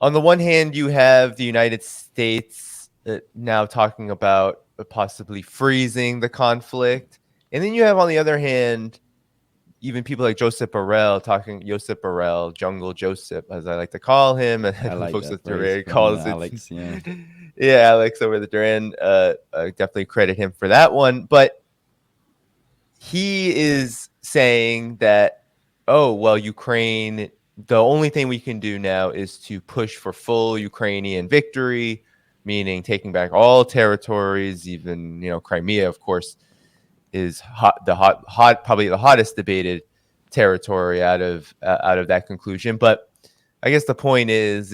on the one hand, you have the United States now talking about possibly freezing the conflict. And then you have, on the other hand, even people like Joseph Borrell, Jungle Joseph, as I like to call him, and I like folks that with phrase Duran from calls it. Alex. Yeah. Yeah, Alex over the Duran. Definitely credit him for that one. But he is saying that, oh, well, Ukraine, the only thing we can do now is to push for full Ukrainian victory, meaning taking back all territories, even, Crimea, of course, is probably the hottest debated territory out of that conclusion. But I guess the point is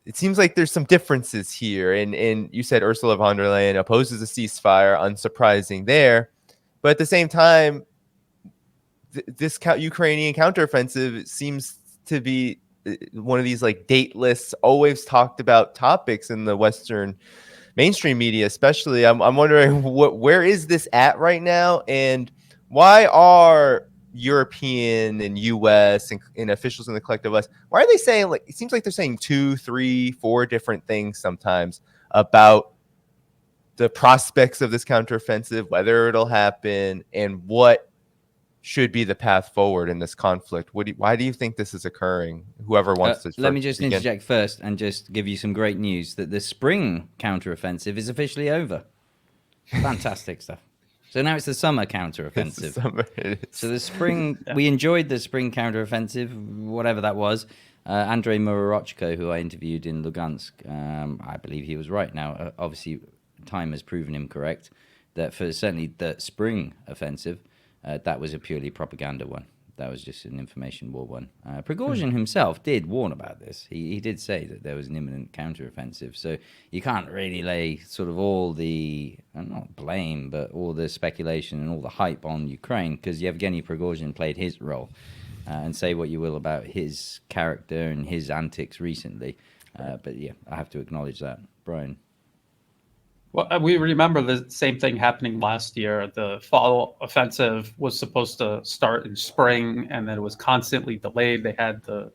it seems like there's some differences here. And you said Ursula von der Leyen opposes a ceasefire, unsurprising there. But at the same time, this Ukrainian counteroffensive seems to be one of these like dateless, always talked about topics in the Western mainstream media, especially. I'm wondering where is this at right now, and why are European and U.S. and officials in the collective West, why are they saying, like, it seems like they're saying 2, 3, 4 different things sometimes about the prospects of this counteroffensive, whether it'll happen, and what should be the path forward in this conflict? Why do you think this is occurring? Whoever wants to Let me just begin. interject first and just give you some great news that the spring counteroffensive is officially over. Fantastic stuff. So now it's the summer counteroffensive. So the spring, we enjoyed the spring counteroffensive, whatever that was. Andrei Murorochko, who I interviewed in Lugansk, I believe he was right. Now, obviously, time has proven him correct. That for certainly the spring offensive, that was a purely propaganda one. That was just an information war one. Prigozhin himself did warn about this. He did say that there was an imminent counteroffensive. So you can't really lay sort of all the, not blame, but all the speculation and all the hype on Ukraine, because Yevgeny Prigozhin played his role. And say what you will about his character and his antics recently. But yeah, I have to acknowledge that. Brian. Well, we remember the same thing happening last year. The fall offensive was supposed to start in spring, and then it was constantly delayed. They had the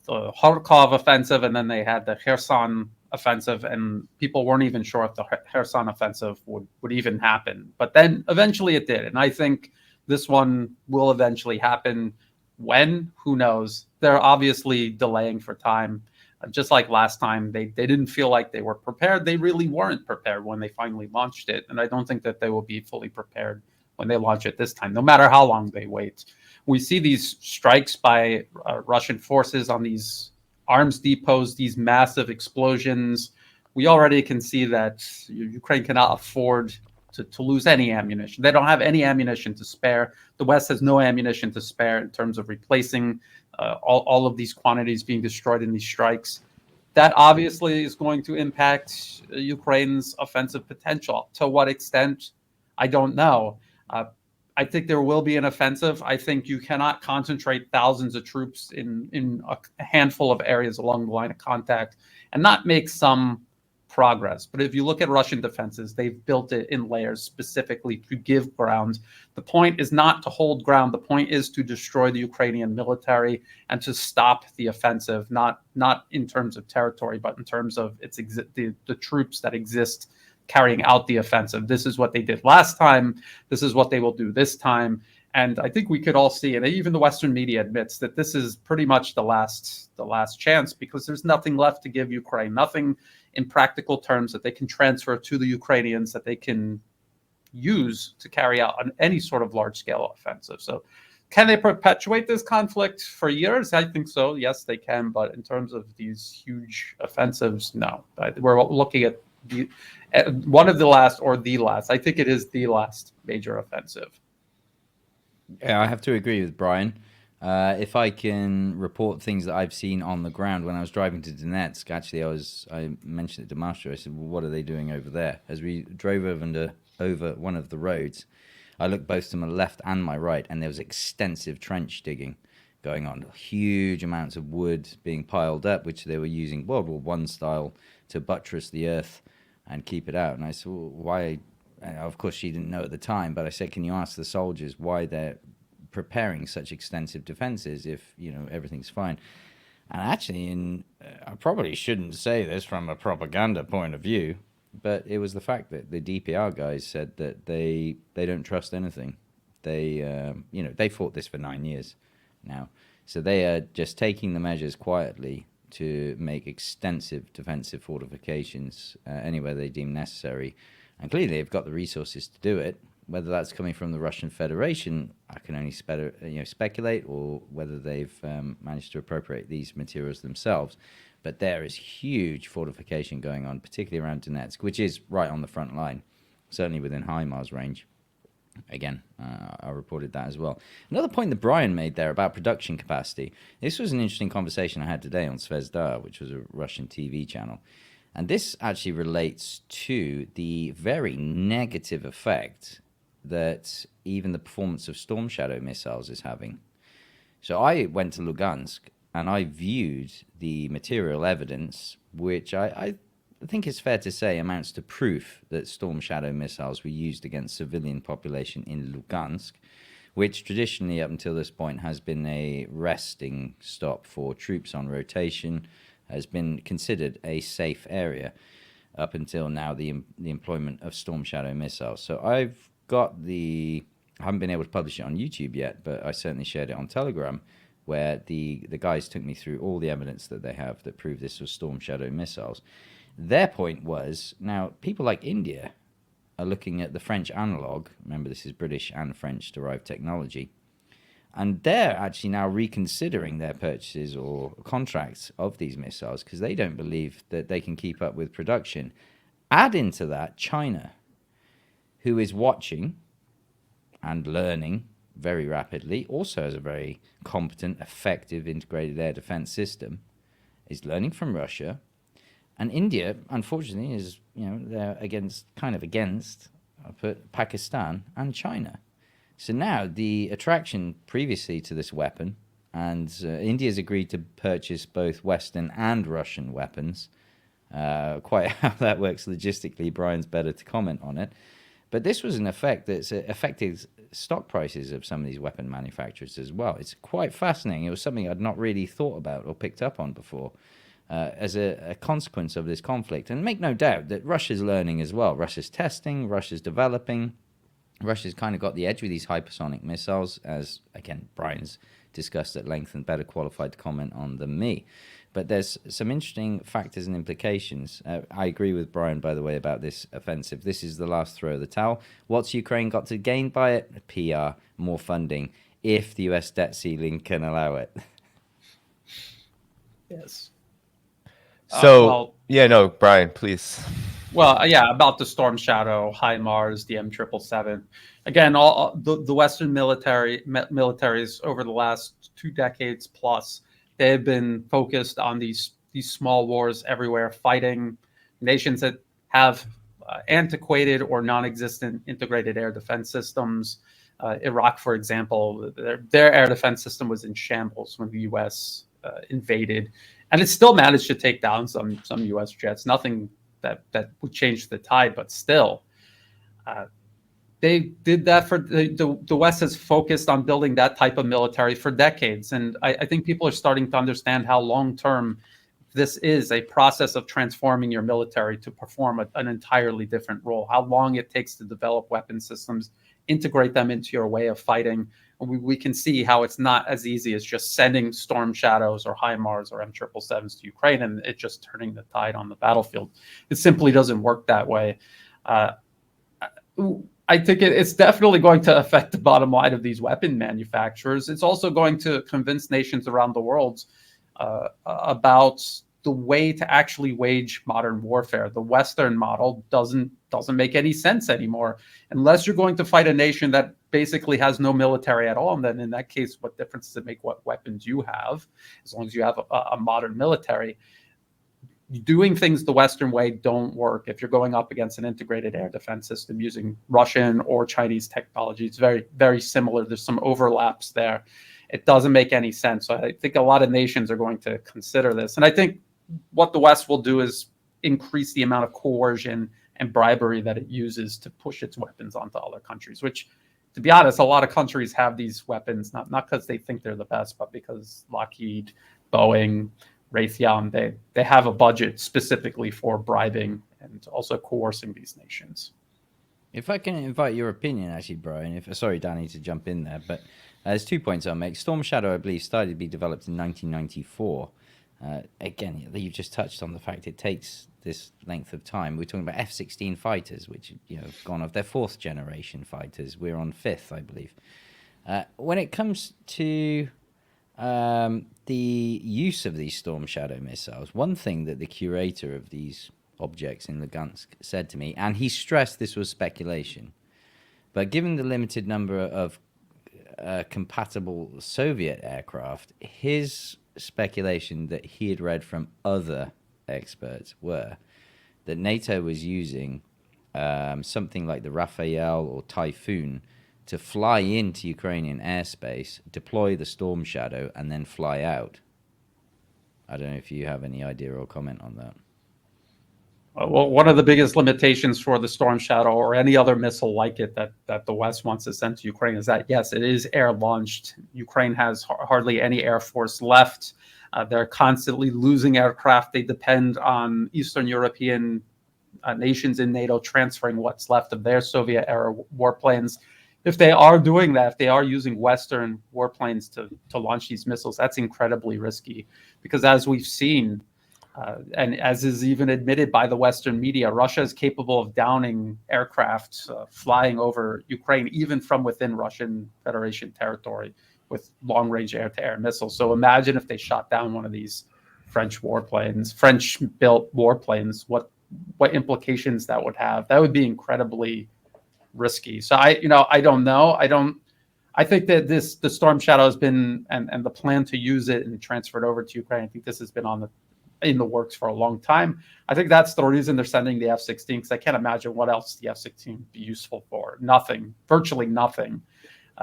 Kharkov offensive, and then they had the Kherson offensive, and people weren't even sure if the Kherson offensive would even happen. But then eventually it did, and I think this one will eventually happen. When? Who knows? They're obviously delaying for time. Just like last time, they didn't feel like they were prepared. They really weren't prepared when they finally launched it. And I don't think that they will be fully prepared when they launch it this time, no matter how long they wait. We see these strikes by Russian forces on these arms depots, these massive explosions. We already can see that Ukraine cannot afford to lose any ammunition. They don't have any ammunition to spare. The West has no ammunition to spare in terms of replacing all of these quantities being destroyed in these strikes. That obviously is going to impact Ukraine's offensive potential. To what extent, I don't know. I think there will be an offensive. I think you cannot concentrate thousands of troops in a handful of areas along the line of contact and not make some progress. But if you look at Russian defenses, they've built it in layers specifically to give ground. The point is not to hold ground. The point is to destroy the Ukrainian military and to stop the offensive, not in terms of territory, but in terms of the troops that exist carrying out the offensive. This is what they did last time. This is what they will do this time. And I think we could all see, and even the Western media admits that this is pretty much the last chance, because there's nothing left to give Ukraine, nothing in practical terms that they can transfer to the Ukrainians that they can use to carry out any sort of large-scale offensive. So can they perpetuate this conflict for years? I think so. Yes, they can. But in terms of these huge offensives, no. We're looking at one of the last, or the last. I think it is the last major offensive. Yeah, I have to agree with Brian. If I can report things that I've seen on the ground when I was driving to Donetsk, actually, I mentioned it to Master. I said, well, what are they doing over there? As we drove over one of the roads, I looked both to my left and my right, and there was extensive trench digging going on. Huge amounts of wood being piled up, which they were using World War I style to buttress the earth and keep it out. And I said, well, why? And of course, she didn't know at the time, but I said, can you ask the soldiers why they're preparing such extensive defenses if everything's fine? And actually, in I probably shouldn't say this from a propaganda point of view, but it was the fact that the DPR guys said that they don't trust anything. They they fought this for 9 years now, so they are just taking the measures quietly to make extensive defensive fortifications anywhere they deem necessary, and clearly they've got the resources to do it. Whether that's coming from the Russian Federation, I can only speculate, or whether they've managed to appropriate these materials themselves. But there is huge fortification going on, particularly around Donetsk, which is right on the front line, certainly within HIMARS range. Again, I reported that as well. Another point that Brian made there about production capacity. This was an interesting conversation I had today on Zvezda, which was a Russian TV channel. And this actually relates to the very negative effect that even the performance of Storm Shadow missiles is having. So I went to Lugansk and I viewed the material evidence, which I think it's fair to say amounts to proof that Storm Shadow missiles were used against civilian population in Lugansk, which traditionally up until this point has been a resting stop for troops on rotation, has been considered a safe area up until now, the employment of Storm Shadow missiles. So I haven't been able to publish it on YouTube yet, but I certainly shared it on Telegram, where the guys took me through all the evidence that they have that prove this was Storm Shadow missiles. Their point was, now people like India are looking at the French analog. Remember, this is British and French derived technology. And they're actually now reconsidering their purchases or contracts of these missiles because they don't believe that they can keep up with production. Add into that China, who is watching and learning very rapidly, also has a very competent, effective, integrated air defense system, is learning from Russia. And India, unfortunately, is, they're against Pakistan and China. So now the attraction previously to this weapon, and India's agreed to purchase both Western and Russian weapons. Quite how that works logistically, Brian's better to comment on it. But this was an effect that's affected stock prices of some of these weapon manufacturers as well. It's quite fascinating. It was something I'd not really thought about or picked up on before as a consequence of this conflict. And make no doubt that Russia's learning as well. Russia's testing, Russia's developing. Russia's kind of got the edge with these hypersonic missiles, as, again, Brian's discussed at length and better qualified to comment on than me. But there's some interesting factors and implications. I agree with Brian, by the way, about this offensive. This is the last throw of the towel. What's Ukraine got to gain by it? PR, more funding, if the US debt ceiling can allow it. Yes. So, Brian, please. Well, yeah, about the Storm Shadow, HIMARS, the M777. Again, all the Western militaries over the last 2 decades plus, they have been focused on these small wars everywhere, fighting nations that have antiquated or non-existent integrated air defense systems. Iraq, for example, their air defense system was in shambles when the U.S. Invaded, and it still managed to take down some U.S. jets. Nothing that would change the tide, but still. They did that for the West has focused on building that type of military for decades. And I think people are starting to understand how long-term this is a process of transforming your military to perform an entirely different role, how long it takes to develop weapon systems, integrate them into your way of fighting. And we can see how it's not as easy as just sending Storm Shadows or HIMARS or M777s to Ukraine and it just turning the tide on the battlefield. It simply doesn't work that way. I think it's definitely going to affect the bottom line of these weapon manufacturers. It's also going to convince nations around the world about the way to actually wage modern warfare. The Western model doesn't make any sense anymore. Unless you're going to fight a nation that basically has no military at all, and then in that case, what difference does it make what weapons you have, as long as you have a modern military? Doing things the Western way don't work if you're going up against an integrated air defense system using Russian or Chinese technology. It's very, very similar. There's some overlaps there. It doesn't make any sense. So I think a lot of nations are going to consider this. And I think what the West will do is increase the amount of coercion and bribery that it uses to push its weapons onto other countries, which, to be honest, a lot of countries have these weapons, not because they think they're the best, but because Lockheed, Boeing, Raytheon, they have a budget specifically for bribing and also coercing these nations. If I can invite your opinion, actually, Brian. Sorry, Danny, to jump in there, but there's 2 points I'll make. Storm Shadow, I believe, started to be developed in 1994. Again, you've just touched on the fact it takes this length of time. We're talking about F-16 fighters, which have gone off. They're 4th generation fighters. We're on 5th, I believe. When it comes to the use of these Storm Shadow missiles, one thing that the curator of these objects in Lugansk said to me, and he stressed this was speculation, but given the limited number of compatible Soviet aircraft, his speculation that he had read from other experts were that NATO was using something like the Rafael or Typhoon to fly into Ukrainian airspace, deploy the Storm Shadow, and then fly out. I don't know if you have any idea or comment on that. Well, one of the biggest limitations for the Storm Shadow or any other missile like it that the West wants to send to Ukraine is that, yes, it is air-launched. Ukraine has hardly any air force left. They're constantly losing aircraft. They depend on Eastern European nations in NATO transferring what's left of their Soviet-era warplanes. If they are doing that, if they are using Western warplanes to launch these missiles, that's incredibly risky because, as we've seen, and as is even admitted by the Western media, Russia is capable of downing aircraft flying over Ukraine, even from within Russian Federation territory, with long-range air-to-air missiles. So imagine if they shot down one of these French-built warplanes, what implications that would have. That would be incredibly risky. So I don't know. I think that the Storm Shadow has been, and the plan to use it and transfer it over to Ukraine, I think this has been in the works for a long time. I think that's the reason they're sending the F-16, because I can't imagine what else the F-16 would be useful for. Nothing, virtually nothing.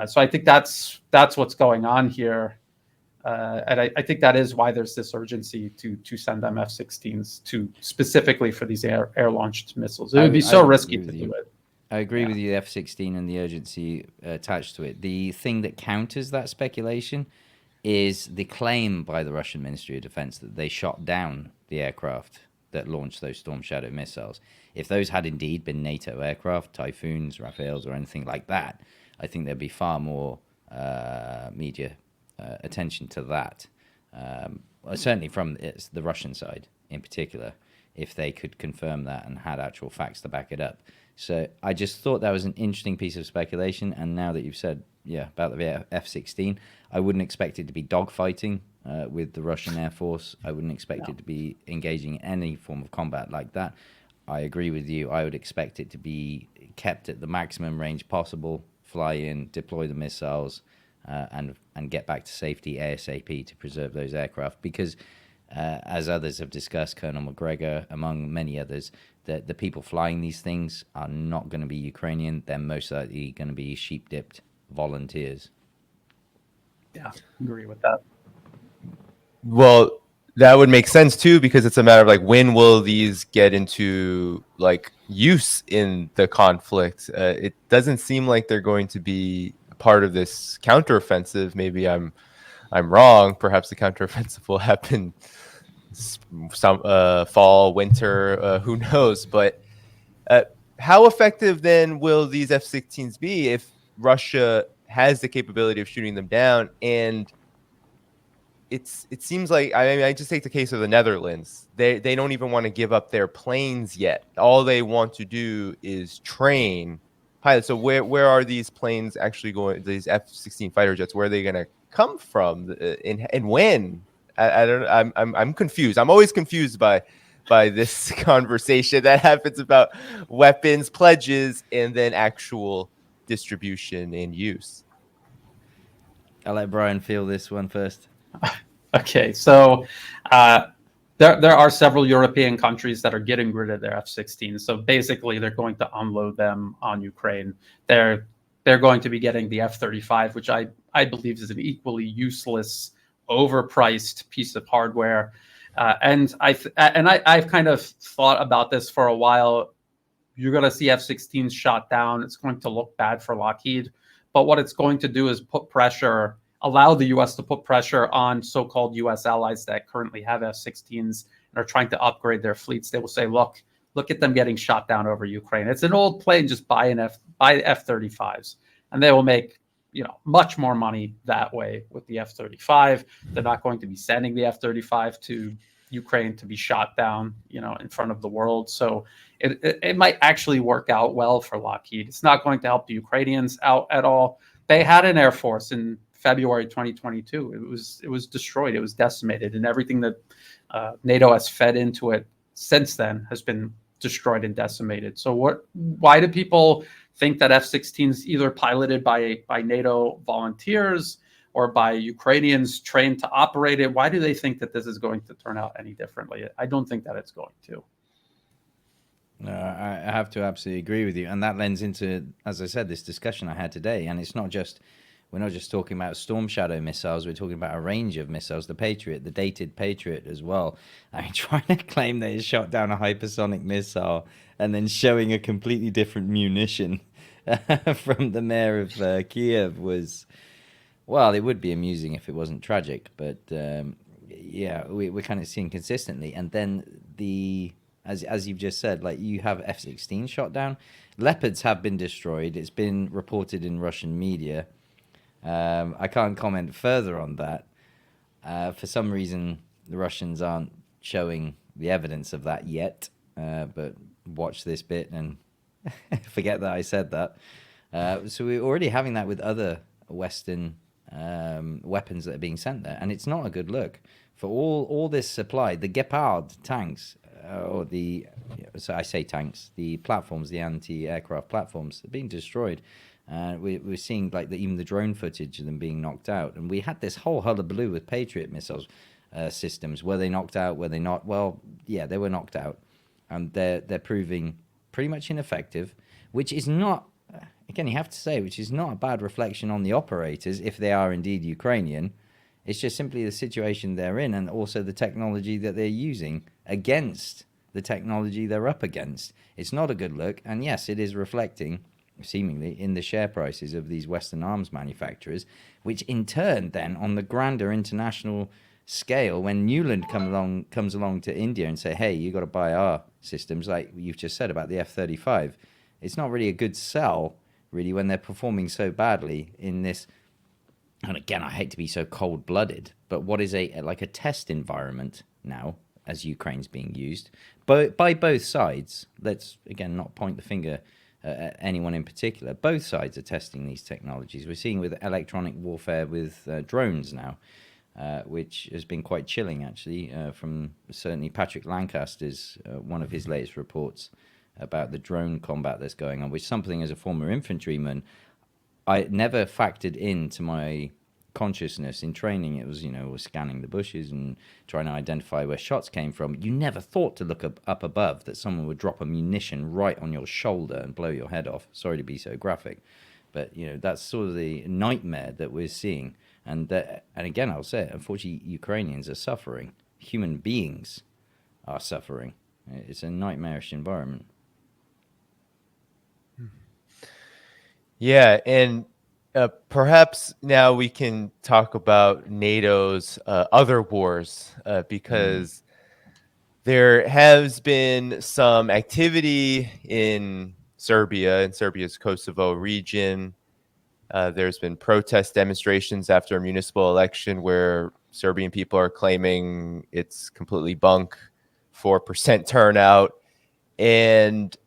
So I think that's what's going on here. And I think that is why there's this urgency to send them F-16s specifically for these air-launched missiles. It would be so risky to do it. I agree with you, the F-16 and the urgency attached to it. The thing that counters that speculation is the claim by the Russian Ministry of Defense that they shot down the aircraft that launched those Storm Shadow missiles. If those had indeed been NATO aircraft, Typhoons, Rafales, or anything like that, I think there'd be far more media attention to that. Certainly from the Russian side in particular, if they could confirm that and had actual facts to back it up. So I just thought that was an interesting piece of speculation. And now that you've said, about the F-16, I wouldn't expect it to be dogfighting with the Russian Air Force. I wouldn't expect it to be engaging in any form of combat like that. I agree with you. I would expect it to be kept at the maximum range possible, fly in, deploy the missiles, and get back to safety ASAP to preserve those aircraft. Because, as others have discussed, Colonel McGregor, among many others, that the people flying these things are not going to be Ukrainian. They're most likely going to be sheep-dipped volunteers. Yeah, agree with that. Well, that would make sense too, because it's a matter of when will these get into use in the conflict? It doesn't seem like they're going to be part of this counteroffensive. Maybe I'm wrong. Perhaps the counteroffensive will happen some fall, winter, who knows? But how effective then will these F-16s be if Russia has the capability of shooting them down? And it seems like, I just take the case of the Netherlands. They don't even want to give up their planes yet. All they want to do is train pilots. So where are these planes actually going? These F-16 fighter jets, where are they going to come from, and when? I don't. I'm confused. I'm always confused by this conversation that happens about weapons pledges and then actual distribution and use. I'll let Brian feel this one first. Okay, so there are several European countries that are getting rid of their F-16s. So basically, they're going to unload them on Ukraine. They're going to be getting the F-35, which I believe is an equally useless, overpriced piece of hardware. And I've kind of thought about this for a while. You're going to see F-16s shot down. It's going to look bad for Lockheed. But what it's going to do is put pressure allow the U.S. to put pressure on so-called U.S. allies that currently have F-16s and are trying to upgrade their fleets. They will say, look at them getting shot down over Ukraine. It's an old plane, just buy F-35s. And they will make much more money that way with the F-35. They're not going to be sending the F-35 to Ukraine to be shot down, in front of the world. So it might actually work out well for Lockheed. It's not going to help the Ukrainians out at all. They had an air force in February 2022. It was destroyed. It was decimated, and everything that NATO has fed into it since then has been destroyed and decimated. So why do people think that F-16s either piloted by NATO volunteers or by Ukrainians trained to operate it? Why do they think that this is going to turn out any differently? I don't think that it's going to. No, I have to absolutely agree with you. And that lends into, as I said, this discussion I had today. And we're not just talking about Storm Shadow missiles, we're talking about a range of missiles, the Patriot, the dated Patriot as well. I mean, trying to claim that it shot down a hypersonic missile and then showing a completely different munition from the mayor of Kiev was, well, it would be amusing if it wasn't tragic. But yeah, we're kind of seeing consistently. And then as you've just said, like, you have F-16 shot down. Leopards have been destroyed. It's been reported in Russian media. I can't comment further on that. For some reason, the Russians aren't showing the evidence of that yet. But watch this bit and forget that I said that. So we're already having that with other Western weapons that are being sent there, and it's not a good look. For all this supply, the Gepard tanks, so I say tanks, the platforms, the anti-aircraft platforms, are being destroyed. We're seeing even the drone footage of them being knocked out. And we had this whole hullabaloo with Patriot missiles systems. Were they knocked out? Were they not? Well, yeah, they were knocked out. And they're proving pretty much ineffective, which is not, again, you have to say, which is not a bad reflection on the operators if they are indeed Ukrainian. It's just simply the situation they're in, and also the technology that they're using against the technology they're up against. It's not a good look. And yes, it is reflecting seemingly in the share prices of these Western arms manufacturers, which in turn then on the grander international scale, when Newland comes along to India and say, hey, you got to buy our systems, like you've just said about the F-35, it's not really a good sell, really, when they're performing so badly in this. And again, I hate to be so cold-blooded, but what is a test environment now as Ukraine's being used by both sides? Let's again not point the finger anyone in particular. Both sides are testing these technologies. We're seeing with electronic warfare with drones now, which has been quite chilling, actually, from certainly Patrick Lancaster's one of his latest reports about the drone combat that's going on, which something as a former infantryman, I never factored into my consciousness in training. It was, was scanning the bushes and trying to identify where shots came from. You never thought to look up above that someone would drop a munition right on your shoulder and blow your head off. Sorry to be so graphic, but that's sort of the nightmare that we're seeing. And again, I'll say it, unfortunately, Ukrainians are suffering. Human beings are suffering. It's a nightmarish environment. Yeah, and perhaps now we can talk about NATO's other wars, because there has been some activity in Serbia's Kosovo region. There's been protest demonstrations after a municipal election where Serbian people are claiming it's completely bunk, 4% turnout. And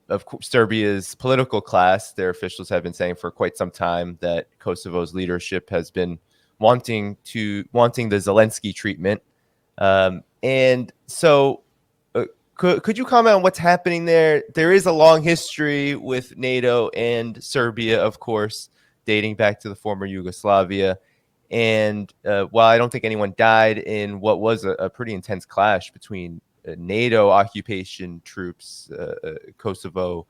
of course, Serbia's political class, their officials have been saying for quite some time that Kosovo's leadership has been wanting the Zelensky treatment. And so could you comment on what's happening there? There is a long history with NATO and Serbia, of course, dating back to the former Yugoslavia. And while I don't think anyone died in what was a pretty intense clash between NATO occupation troops, Kosovo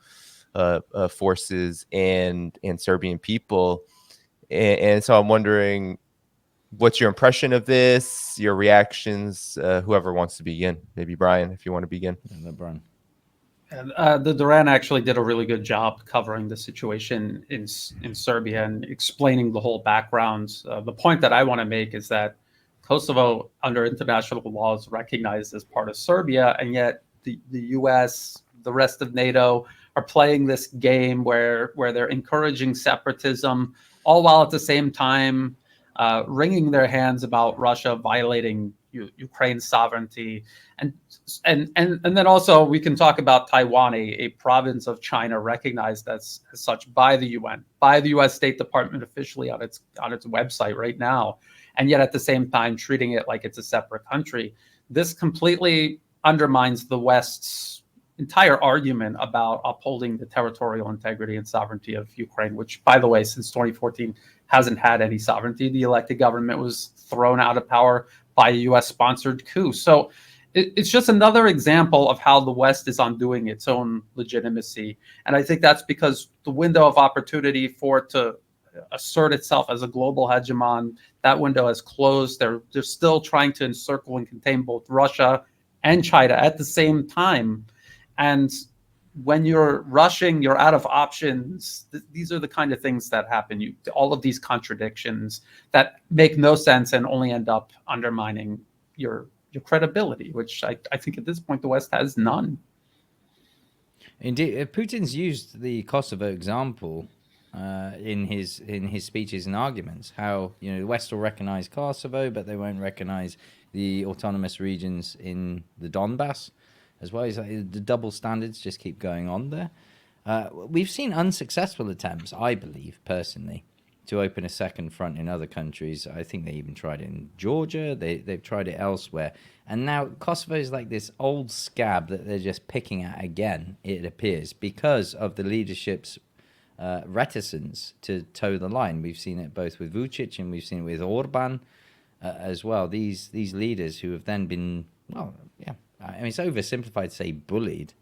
forces, and Serbian people. And so I'm wondering, what's your impression of this, your reactions, whoever wants to begin? Maybe Brian, if you want to begin. Brian. And the Duran actually did a really good job covering the situation in Serbia and explaining the whole background. The point that I want to make is that Kosovo, under international law, is recognized as part of Serbia, and yet the U.S., the rest of NATO, are playing this game where they're encouraging separatism, all while at the same time wringing their hands about Russia violating Ukraine's sovereignty. And then also we can talk about Taiwan, a province of China recognized as such by the UN, by the U.S. State Department officially on its website right now, and yet at the same time treating it like it's a separate country. This completely undermines the West's entire argument about upholding the territorial integrity and sovereignty of Ukraine, which, by the way, since 2014 hasn't had any sovereignty. The elected government was thrown out of power by a U.S.-sponsored coup. So it's just another example of how the West is undoing its own legitimacy. And I think that's because the window of opportunity for it to assert itself as a global hegemon, that window has closed. They're still trying to encircle and contain both Russia and China at the same time. And when you're rushing, you're out of options. These are the kind of things that happen. All of these contradictions that make no sense and only end up undermining your credibility, which I think at this point the West has none. Indeed, Putin's used the Kosovo example in his speeches and arguments. How the West will recognize Kosovo, but they won't recognize the autonomous regions in the Donbass as well. The double standards just keep going on there. We've seen unsuccessful attempts, I believe, personally, to open a second front in other countries. I think they even tried it in Georgia. They've tried it elsewhere. And now Kosovo is like this old scab that they're just picking at again, it appears, because of the leadership's reticence to toe the line. We've seen it both with Vucic and we've seen it with Orban as well. These leaders who have then been, well, yeah, I mean, it's oversimplified to say bullied,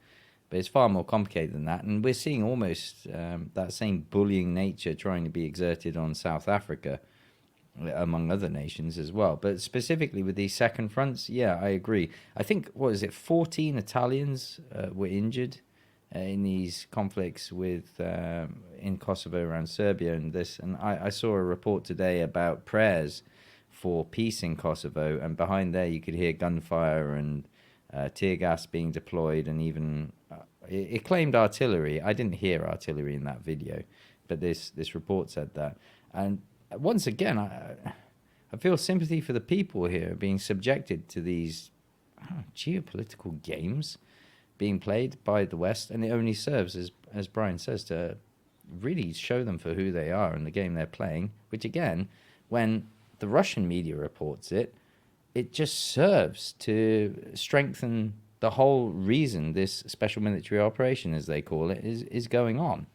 but it's far more complicated than that. And we're seeing almost that same bullying nature trying to be exerted on South Africa, among other nations as well. But specifically with these second fronts, yeah, I agree. I think, 14 Italians were injured in these conflicts with in Kosovo around Serbia and this. And I saw a report today about prayers for peace in Kosovo, and behind there you could hear gunfire and tear gas being deployed, and even it claimed artillery. I didn't hear artillery in that video, but this report said that. And once again, I feel sympathy for the people here being subjected to these geopolitical games being played by the West, and it only serves, as Brian says, to really show them for who they are and the game they're playing, which again, when the Russian media reports it, it just serves to strengthen the whole reason this special military operation, as they call it, is going on.